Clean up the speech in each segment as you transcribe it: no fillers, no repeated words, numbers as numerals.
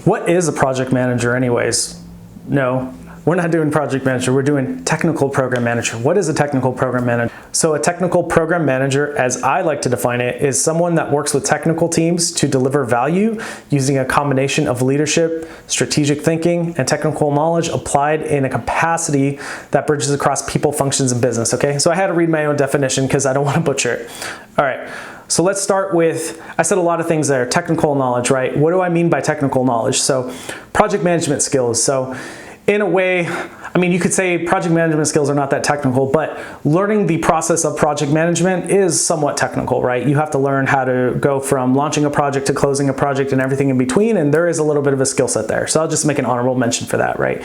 What is a project manager anyways? No, we're not doing project manager, we're doing technical program manager. What is a technical program manager? So a technical program manager, as I like to define it, is someone that works with technical teams to deliver value using a combination of leadership, strategic thinking, and technical knowledge applied in a capacity that bridges across people, functions, and business, okay? So I had to read my own definition because I don't want to butcher it. All right. So let's start with, I said a lot of things there, technical knowledge, right? What do I mean by technical knowledge? So project management skills. So in a way, I mean, you could say project management skills are not that technical, but learning the process of project management is somewhat technical, right? You have to learn how to go from launching a project to closing a project and everything in between, and there is a little bit of a skill set there. So I'll just make an honorable mention for that, right?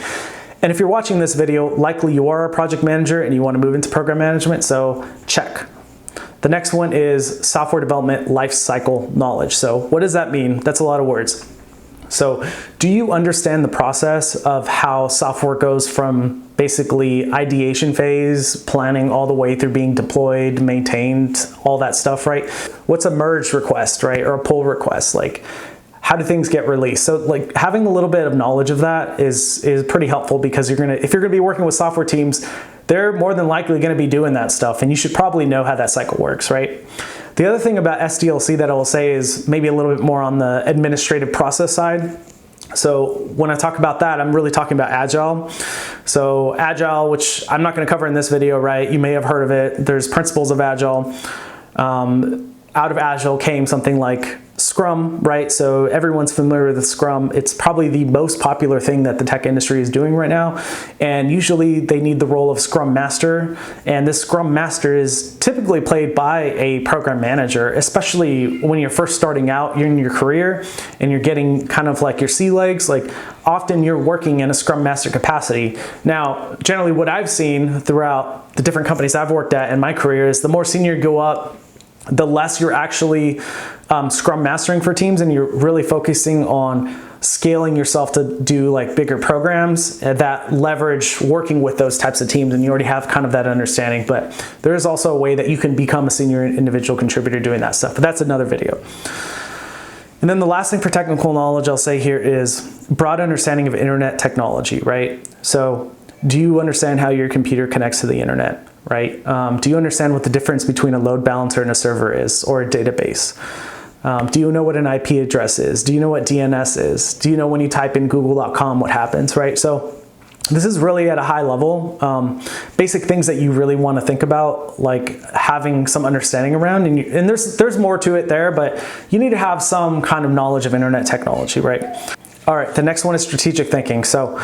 And if you're watching this video, likely you are a project manager and you want to move into program management, so check. The next one is software development lifecycle knowledge. So what does that mean? That's a lot of words. So do you understand the process of how software goes from basically ideation phase, planning, all the way through being deployed, maintained, all that stuff, right? What's a merge request, right? Or a pull request? Like, how do things get released? So like having a little bit of knowledge of that is pretty helpful, because if you're gonna be working with software teams, they're more than likely gonna be doing that stuff, and you should probably know how that cycle works, right? The other thing about SDLC that I will say is maybe a little bit more on the administrative process side. So when I talk about that, I'm really talking about Agile. So Agile, which I'm not gonna cover in this video, right? You may have heard of it. There's principles of Agile. Out of Agile came something like Scrum, right? So everyone's familiar with Scrum. It's probably the most popular thing that the tech industry is doing right now. And usually they need the role of Scrum Master. And this Scrum Master is typically played by a program manager, especially when you're first starting out, you're in your career and you're getting kind of like your sea legs. Like often you're working in a Scrum Master capacity. Now, generally what I've seen throughout the different companies I've worked at in my career is the more senior you go up, the less you're actually Scrum Mastering for teams, and you're really focusing on scaling yourself to do like bigger programs that leverage working with those types of teams, and you already have kind of that understanding. But there is also a way that you can become a senior individual contributor doing that stuff, but that's another video. And then the last thing for technical knowledge I'll say here is broad understanding of internet technology, right? So do you understand how your computer connects to the internet? Right? Do you understand what the difference between a load balancer and a server is, or a database? Do you know what an IP address is? Do you know what DNS is? Do you know when you type in google.com what happens, right? So this is really at a high level, basic things that you really want to think about, like having some understanding around, and there's more to it there, but you need to have some kind of knowledge of internet technology, right? All right, the next one is strategic thinking. So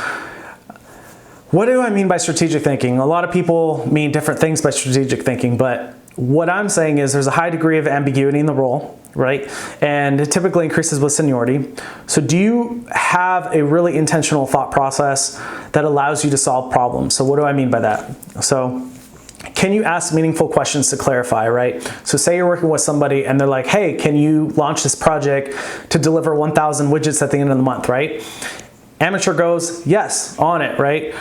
what do I mean by strategic thinking? A lot of people mean different things by strategic thinking, but what I'm saying is there's a high degree of ambiguity in the role, right? And it typically increases with seniority. So do you have a really intentional thought process that allows you to solve problems? So what do I mean by that? So can you ask meaningful questions to clarify, right? So say you're working with somebody and they're like, hey, can you launch this project to deliver 1,000 widgets at the end of the month, right? Amateur goes, yes, on it, right?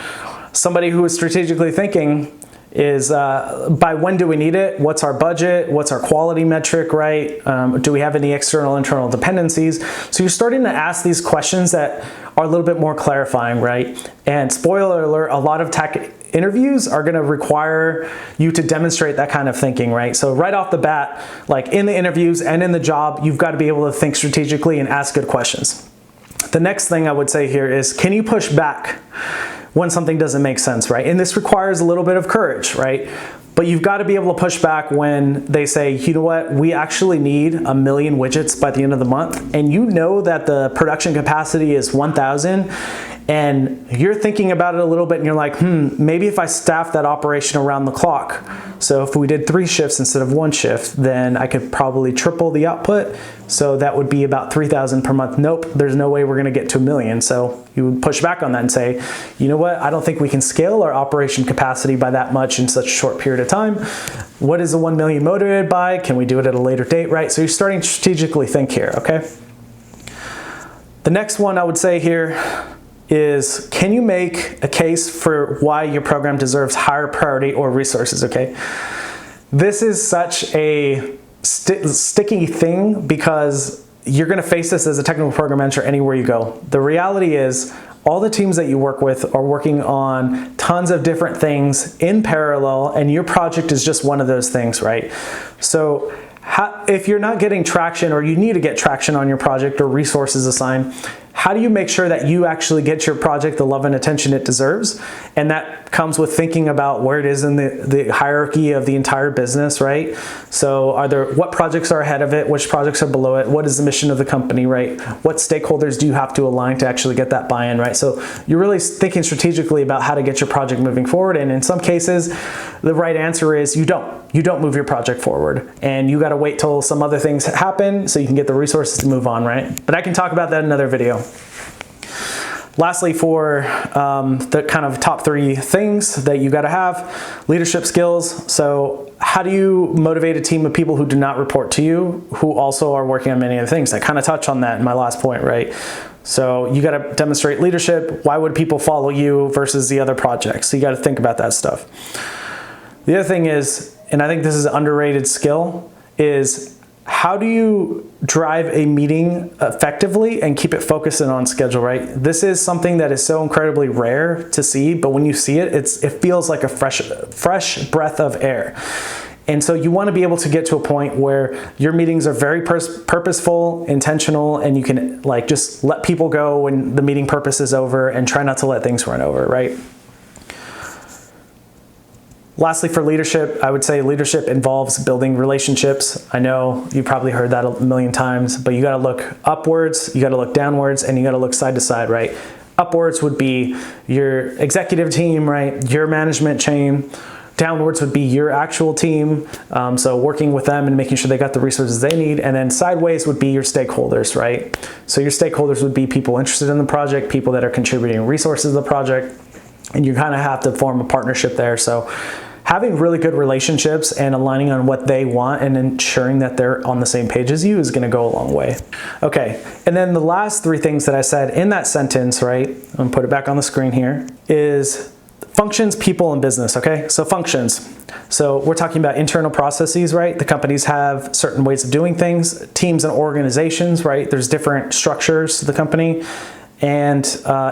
Somebody who is strategically thinking is by when do we need it? What's our budget? What's our quality metric, right? Do we have any external, internal dependencies? So you're starting to ask these questions that are a little bit more clarifying, right? And spoiler alert, a lot of tech interviews are gonna require you to demonstrate that kind of thinking, right? So right off the bat, like in the interviews and in the job, you've got to be able to think strategically and ask good questions. The next thing I would say here is, can you push back when something doesn't make sense, right? And this requires a little bit of courage, right? But you've got to be able to push back when they say, you know what, we actually need 1 million widgets by the end of the month, and you know that the production capacity is 1,000, and you're thinking about it a little bit and you're like, maybe if I staff that operation around the clock. So if we did 3 shifts instead of 1 shift, then I could probably triple the output. So that would be about 3,000 per month. Nope, there's no way we're gonna get to 1 million. So you would push back on that and say, you know what, I don't think we can scale our operation capacity by that much in such a short period of time. What is the 1 million motivated by? Can we do it at a later date, right? So you're starting to strategically think here, okay? The next one I would say here is, can you make a case for why your program deserves higher priority or resources, okay? This is such a sticky thing, because you're going to face this as a technical program manager anywhere you go. The reality is all the teams that you work with are working on tons of different things in parallel, and your project is just one of those things, right? So if you're not getting traction, or you need to get traction on your project or resources assigned, how do you make sure that you actually get your project the love and attention it deserves? And that comes with thinking about where it is in the hierarchy of the entire business, right? So what projects are ahead of it? Which projects are below it? What is the mission of the company, right? What stakeholders do you have to align to actually get that buy-in, right? So you're really thinking strategically about how to get your project moving forward. And in some cases, the right answer is you don't. You don't move your project forward, and you got to wait till some other things happen so you can get the resources to move on, right? But I can talk about that in another video. Lastly, for the kind of top 3 things that you got to have, leadership skills. So how do you motivate a team of people who do not report to you, who also are working on many other things? I kind of touched on that in my last point, right? So you got to demonstrate leadership. Why would people follow you versus the other projects? So you got to think about that stuff. The other thing is, and I think this is an underrated skill, is how do you drive a meeting effectively and keep it focused and on schedule, right? This is something that is so incredibly rare to see, but when you see it, it feels like a fresh breath of air. And so you want to be able to get to a point where your meetings are very purposeful, intentional, and you can like just let people go when the meeting purpose is over and try not to let things run over, right? Lastly, for leadership, I would say leadership involves building relationships. I know you've probably heard that a million times, but you got to look upwards, you got to look downwards, and you got to look side to side, right? Upwards would be your executive team, right? Your management chain. Downwards would be your actual team, so working with them and making sure they got the resources they need. And then sideways would be your stakeholders, right? So your stakeholders would be people interested in the project, people that are contributing resources to the project, and you kind of have to form a partnership there. So having really good relationships and aligning on what they want and ensuring that they're on the same page as you is going to go a long way. Okay, and then the last 3 things that I said in that sentence, right, I'm going to put it back on the screen here, is functions, people, and business, okay? So functions. So we're talking about internal processes, right? The companies have certain ways of doing things. Teams and organizations, right? There's different structures to the company. And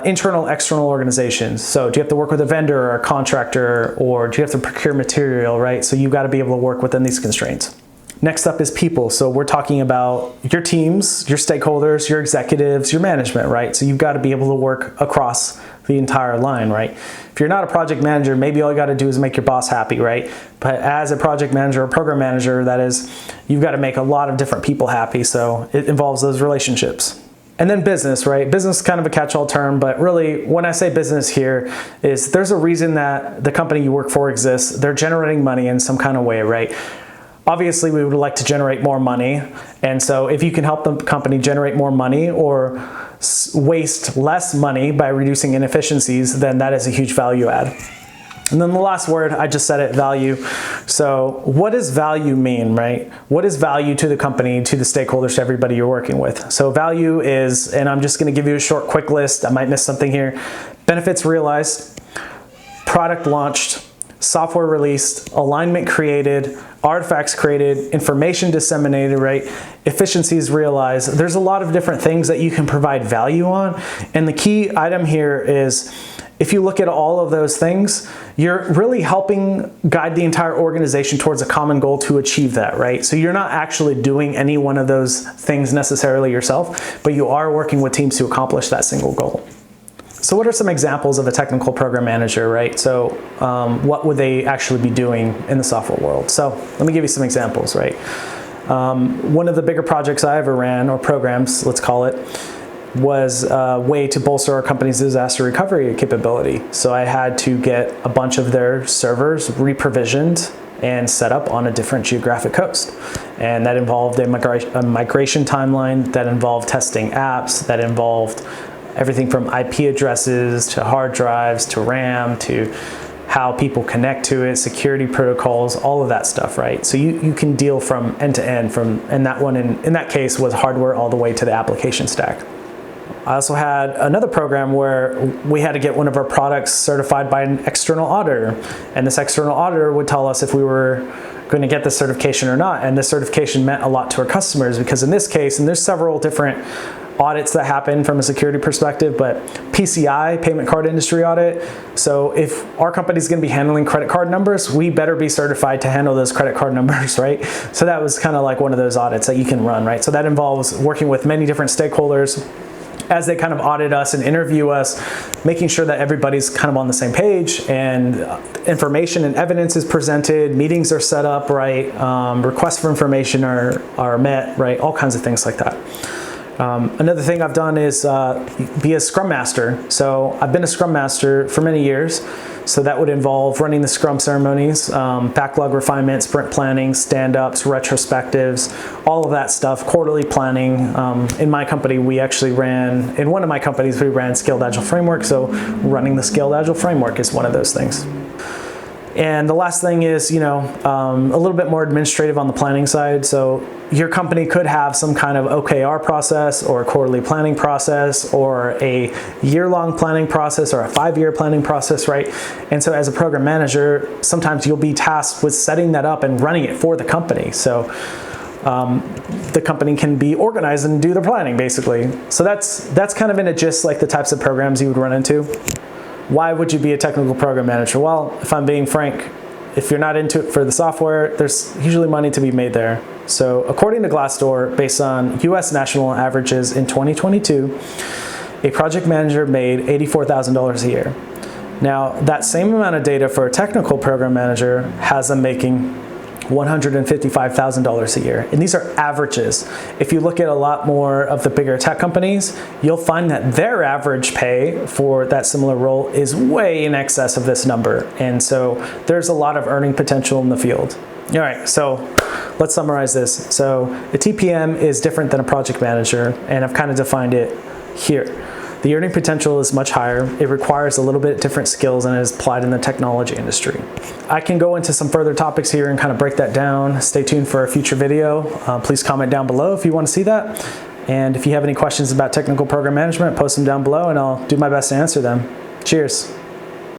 internal, external organizations. So do you have to work with a vendor or a contractor, or do you have to procure material, right? So you've got to be able to work within these constraints. Next up is people. So we're talking about your teams, your stakeholders, your executives, your management, right? So you've got to be able to work across the entire line, right? If you're not a project manager, maybe all you got to do is make your boss happy, right? But as a project manager or program manager, that is, you've got to make a lot of different people happy. So it involves those relationships. And then business, right? Business is kind of a catch-all term, but really when I say business here is there's a reason that the company you work for exists. They're generating money in some kind of way, right? Obviously, we would like to generate more money. And so if you can help the company generate more money or waste less money by reducing inefficiencies, then that is a huge value add. And then the last word, I just said it, value. So what does value mean, right? What is value to the company, to the stakeholders, to everybody you're working with? So value is, and I'm just going to give you a short, quick list. I might miss something here. Benefits realized, product launched, software released, alignment created, artifacts created, information disseminated, right? Efficiencies realized. There's a lot of different things that you can provide value on. And the key item here is, if you look at all of those things, you're really helping guide the entire organization towards a common goal to achieve that, right? So you're not actually doing any one of those things necessarily yourself, but you are working with teams to accomplish that single goal. So what are some examples of a technical program manager, right? So what would they actually be doing in the software world? So let me give you some examples, right? One of the bigger projects I ever ran, or programs, let's call it, was a way to bolster our company's disaster recovery capability. So I had to get a bunch of their servers re-provisioned and set up on a different geographic coast. And that involved a migration timeline, that involved testing apps, that involved everything from IP addresses to hard drives to RAM to how people connect to it, security protocols, all of that stuff, right? So you can deal from end to end, and that one in that case was hardware all the way to the application stack. I also had another program where we had to get one of our products certified by an external auditor, and this external auditor would tell us if we were going to get this certification or not. And this certification meant a lot to our customers because in this case, and there's several different audits that happen from a security perspective, but PCI, payment card industry audit. So if our company is going to be handling credit card numbers, we better be certified to handle those credit card numbers, right? So that was kind of like one of those audits that you can run, right? So that involves working with many different stakeholders as they kind of audit us and interview us, making sure that everybody's kind of on the same page and information and evidence is presented, meetings are set up, right? Requests for information are met, right? All kinds of things like that. Another thing I've done is be a Scrum Master. So I've been a Scrum Master for many years. So that would involve running the Scrum ceremonies, backlog refinement, sprint planning, stand-ups, retrospectives, all of that stuff, quarterly planning. In my company, in one of my companies, we ran Scaled Agile Framework. So running the Scaled Agile Framework is one of those things. And the last thing is, a little bit more administrative on the planning side. So your company could have some kind of OKR process or a quarterly planning process or a year-long planning process or a 5-year planning process, right? And so as a program manager, sometimes you'll be tasked with setting that up and running it for the company. So the company can be organized and do the planning, basically. So that's kind of in a gist like the types of programs you would run into. Why would you be a technical program manager? Well, if I'm being frank, if you're not into it for the software, there's usually money to be made there. So according to Glassdoor, based on US national averages in 2022, a project manager made $84,000 a year. Now, that same amount of data for a technical program manager has them making $155,000 a year. And these are averages. If you look at a lot more of the bigger tech companies, you'll find that their average pay for that similar role is way in excess of this number. And so there's a lot of earning potential in the field. All right, so let's summarize this. So a TPM is different than a project manager, and I've kind of defined it here. The earning potential is much higher. It requires a little bit different skills and is applied in the technology industry. I can go into some further topics here and kind of break that down. Stay tuned for a future video. Please comment down below if you want to see that. And if you have any questions about technical program management, post them down below and I'll do my best to answer them. Cheers.